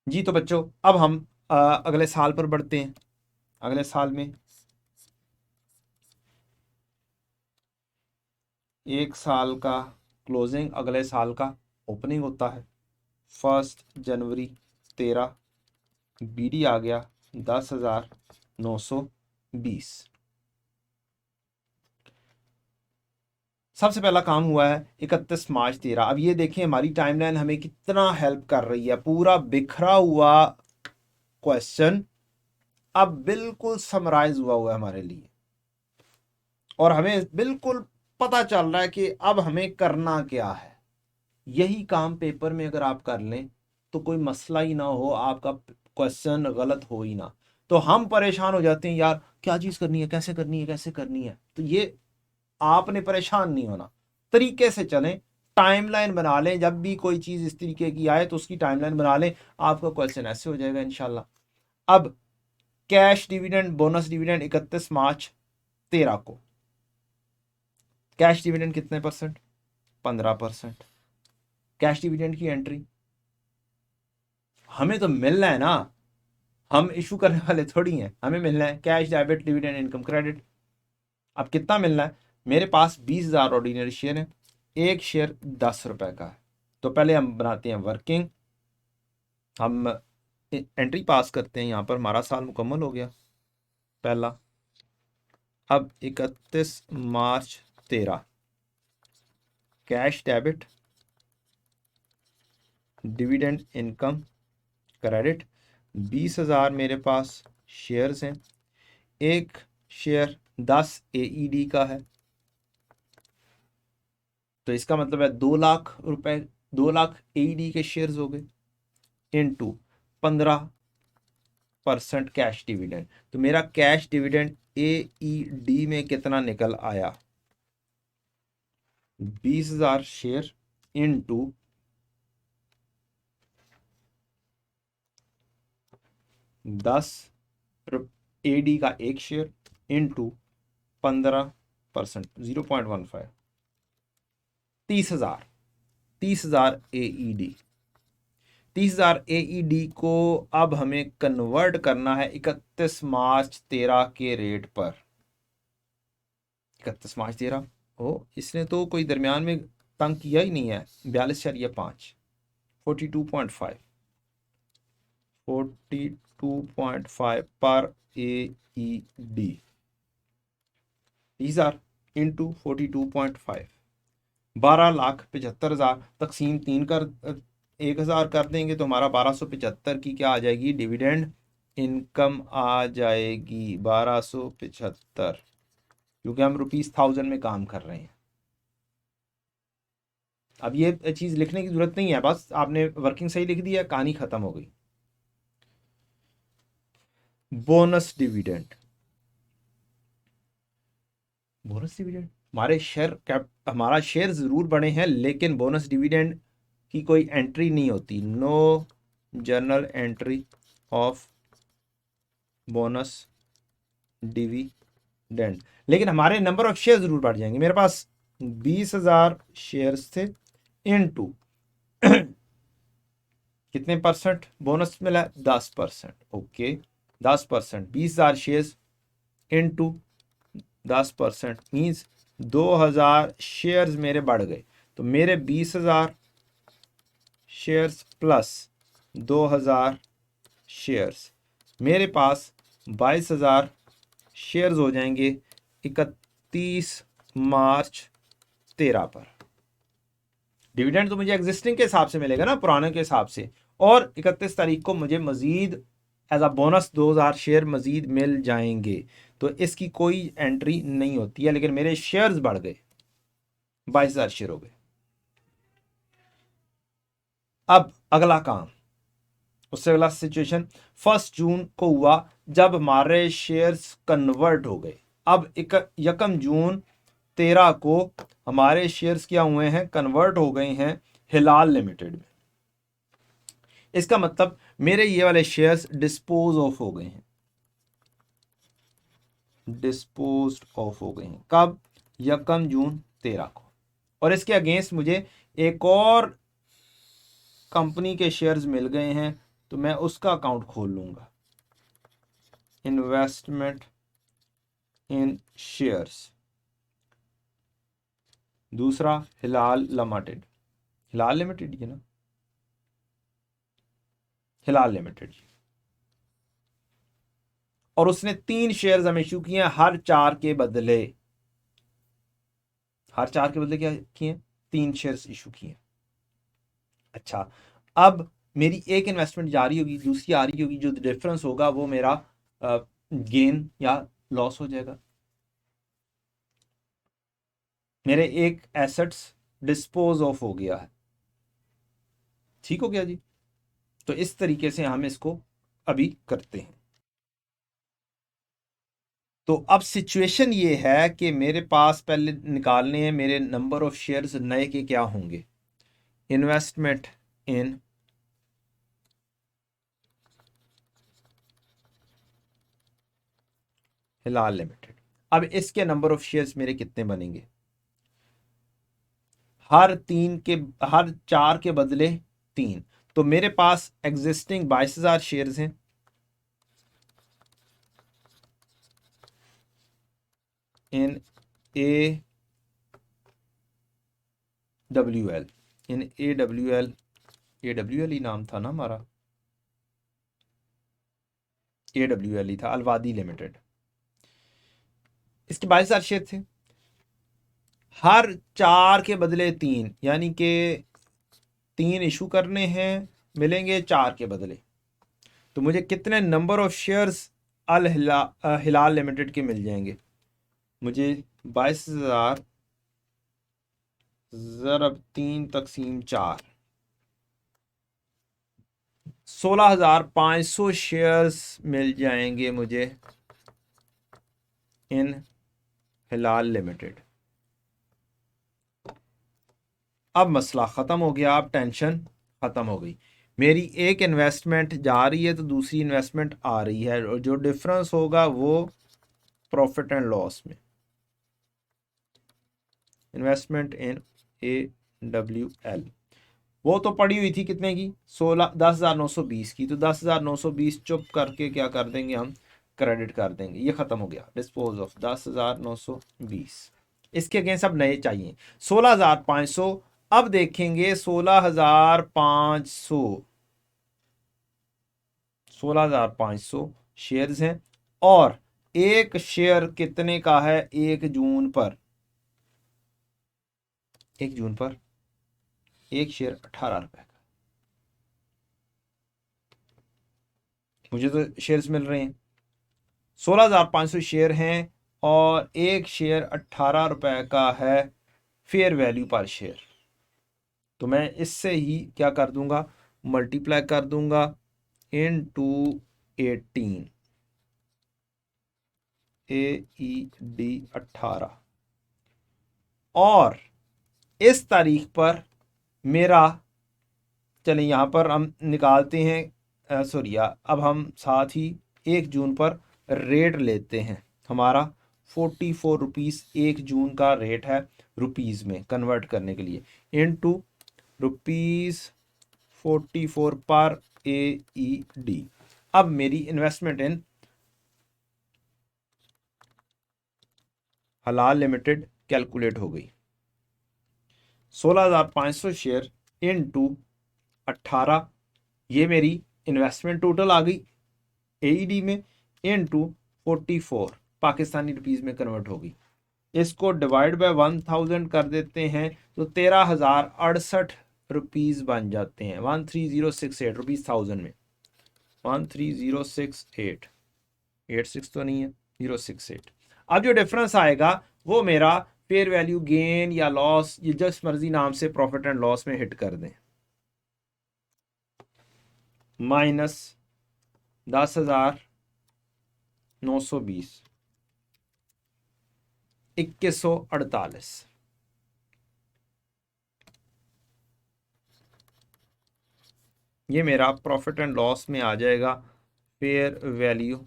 जी तो बच्चों, अब हम अगले साल पर बढ़ते हैं। अगले साल में एक साल का क्लोजिंग, अगले साल का ओपनिंग होता है। 1 जनवरी 13, बीडी आ गया 10,920। सबसे पहला काम हुआ है 31 मार्च 13। अब ये देखें हमारी टाइमलाइन हमें कितना हेल्प कर रही है। पूरा बिखरा हुआ क्वेश्चन अब बिल्कुल समराइज हुआ है हमारे लिए, और हमें बिल्कुल पता चल रहा है कि अब हमें करना क्या है। यही काम पेपर में अगर आप कर लें तो कोई मसला ही ना हो, आपका क्वेश्चन गलत हो ही ना। तो हम परेशान हो जाते हैं, यार क्या चीज़ करनी है, कैसे करनी है, कैसे करनी है। तो ये आपने परेशान नहीं होना, तरीके से चलें, टाइमलाइन बना लें। जब भी कोई चीज़ इस तरीके की आए तो उसकी टाइमलाइन बना लें, आपका क्वेश्चन ऐसे हो जाएगा इंशाल्लाह। अब कैश डिविडेंड, बोनस डिविडेंड 31 मार्च 13 को। कैश डिविडेंड कितने परसेंट? 15%। कैश डिविडेंड की एंट्री हमें तो मिलना है ना, हम इशू करने वाले थोड़ी हैं, हमें मिलना है cash debit dividend income credit. अब कितना मिलना है? मेरे पास 20,000 ऑर्डिनरी शेयर है, एक शेयर 10 रुपए का है। तो पहले हम बनाते हैं वर्किंग, हम एंट्री पास करते हैं। यहाँ पर हमारा साल मुकम्मल हो गया पहला। अब 31 मार्च 13, cash debit dividend income credit. 20,000 मेरे पास शेयर्स हैं, एक शेयर 10 AED का है, तो इसका मतलब है 2 लाख रुपए, 2 लाख AED के शेयर्स हो गए, इनटू 15% कैश डिविडेंड। तो मेरा कैश डिविडेंड AED में कितना निकल आया? 20,000 शेयर इनटू 10 AD का एक शेयर इनटू 15%, 0.15, 30,000। 30,000 AED। 30,000 AED को अब हमें कन्वर्ट करना है 31 मार्च 13 के रेट पर। 31 मार्च 13, ओ इसने तो कोई दरमियान में तंग किया ही नहीं है। 42.5, 42.5, 42.5 पर AED। 30,000 इंटू 42.5, 12,75,000 तकसीम 3 कर 1,000 कर देंगे तो हमारा 1275 की क्या आ जाएगी? डिविडेंड इनकम आ जाएगी 1275, क्योंकि हम ₹1000 में काम कर रहे हैं। अब ये चीज़ लिखने की जरूरत नहीं है, बस आपने वर्किंग सही लिख दिया, कहानी खत्म हो गई। बोनस डिविडेंड, बोनस डिविडेंड हमारे शेयर कैप, हमारा शेयर जरूर बढ़े हैं लेकिन बोनस डिविडेंड की कोई एंट्री नहीं होती। No journal entry of bonus dividend. लेकिन हमारे नंबर ऑफ शेयर जरूर बढ़ जाएंगे। मेरे पास 20,000 शेयर्स थे, इनटू कितने परसेंट बोनस मिला? 10%। Okay, 10%, 20,000 shares into 10% means 2,000 shares मेरे बढ़ गए। तो मेरे 20,000 शेयर्स प्लस 2,000 शेयर्स, मेरे पास 22,000 शेयर्स हो जाएंगे 31 मार्च 13 पर। डिविडेंड तो मुझे एग्जिस्टिंग के हिसाब से मिलेगा ना, पुराने के हिसाब से, और 31 तारीख को मुझे मजीद एज अ बोनस 2,000 शेयर मजीद मिल जाएंगे। तो इसकी कोई एंट्री नहीं होती है, लेकिन मेरे शेयर्स बढ़ गए, 22,000 शेयर हो गए। अब अगला काम, उससे अगला सिचुएशन 1 जून को हुआ जब हमारे शेयर्स कन्वर्ट हो गए। अब 1 जून 13 को हमारे शेयर्स क्या हुए हैं? कन्वर्ट हो गए हैं हिलाल लिमिटेड में। इसका मतलब मेरे ये वाले शेयर्स डिस्पोज ऑफ हो गए हैं, डिस्पोज ऑफ हो गए हैं। कब? 1 जून 13 को। और इसके अगेंस्ट मुझे एक और कंपनी के शेयर्स मिल गए हैं तो मैं उसका अकाउंट खोल लूँगा, इन्वेस्टमेंट इन शेयर्स। दूसरा हिलाल लिमिटेड, हिलाल लिमिटेड ये ना, हिलाल लिमिटेड जी। और उसने 3 शेयर्स हमें इशू किए हैं, हर 4 के बदले, हर 4 के बदले क्या किए, 3 शेयर्स इशू किए। अच्छा, अब मेरी एक इन्वेस्टमेंट जा रही होगी, दूसरी आ रही होगी, जो डिफरेंस होगा वो मेरा गेन या लॉस हो जाएगा। मेरे एक एसेट्स डिस्पोज ऑफ हो गया है, ठीक हो गया जी। तो इस तरीके से हम इसको अभी करते हैं। तो अब सिचुएशन ये है कि मेरे पास पहले निकालने हैं मेरे नंबर ऑफ शेयर्स नए के क्या होंगे। इन्वेस्टमेंट इन हिलाल लिमिटेड। अब इसके नंबर ऑफ शेयर्स मेरे कितने बनेंगे, हर 4 के बदले 3। तो मेरे पास एग्जिस्टिंग 22,000 शेयर्स हैं, in A W L, in A W L ही नाम था ना हमारा, ए डब्ल्यू एल ही था, अलवादी लिमिटेड। इसके 22,000 शेयर थे, हर 4 के बदले 3, यानी कि 3 इशू करने हैं, मिलेंगे 4 के बदले। तो मुझे कितने number of shares Hilal limited के मिल जाएंगे, मुझे 22,000 ज़रब 3 तकसीम 4, 16,500 शेयर्स मिल जाएंगे मुझे इन हिलाल लिमिटेड। अब मसला ख़त्म हो गया, अब टेंशन ख़त्म हो गई। मेरी एक इन्वेस्टमेंट जा रही है तो दूसरी इन्वेस्टमेंट आ रही है, और जो डिफरेंस होगा वो प्रॉफिट एंड लॉस में। इन्वेस्टमेंट इन AWL, वो तो पड़ी हुई थी कितने की, 10,920 की। तो 10,920 चुप करके क्या कर देंगे हम, क्रेडिट कर देंगे, ये ख़त्म हो गया, डिस्पोज ऑफ 10,920। इसके अगेंस्ट अब नए चाहिए 16,500। अब देखेंगे 16,500 शेयर्स हैं, और एक शेयर कितने का है, 1 जून पर, 1 जून पर एक शेयर 18 रुपए का। मुझे तो शेयर्स मिल रहे हैं, 16,500 शेयर हैं, और एक शेयर 18 रुपए का है फेयर वैल्यू पर शेयर। तो मैं इससे ही क्या कर दूंगा, मल्टीप्लाई कर दूंगा इनटू 18, AED 18, और इस तारीख पर मेरा, चलिए यहाँ पर हम निकालते हैं, सॉरी, अब हम साथ ही 1 जून पर रेट लेते हैं। हमारा 44 रुपीज़ 1 जून का रेट है, रुपीज़ में कन्वर्ट करने के लिए, इनटू ₹44 पर AED। अब मेरी इन्वेस्टमेंट इन हलाल लिमिटेड कैलकुलेट हो गई, 16,500 शेयर इनटू 18, ये मेरी इन्वेस्टमेंट टोटल आ गई AED में, इनटू 44 पाकिस्तानी रुपीज़ में कन्वर्ट होगी। इसको डिवाइड बाय 1000 कर देते हैं तो 13,068 रुपीज़ बन जाते हैं, 13068 रुपीज़ 1000 में, 13068, 86 तो नहीं है, 068। अब जो डिफरेंस आएगा वो मेरा फेयर वैल्यू गेन या लॉस, ये जिस मर्जी नाम से प्रॉफिट एंड लॉस में हिट कर दें, माइनस 10,920, 2148। ये मेरा प्रॉफिट एंड लॉस में आ जाएगा, फेयर वैल्यू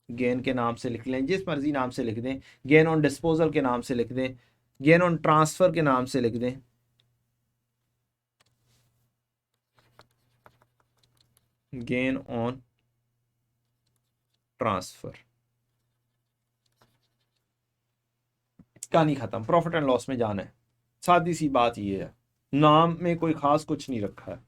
गेन के नाम से लिख लें, जिस मर्जी नाम से लिख दें, गेन ऑन डिस्पोजल के नाम से लिख दें, गेन ऑन ट्रांसफर के नाम से लिख दें, गेन ऑन ट्रांसफर, कहानी खत्म। प्रॉफिट एंड लॉस में जाना है, सादी सी बात ये है, नाम में कोई खास कुछ नहीं रखा है।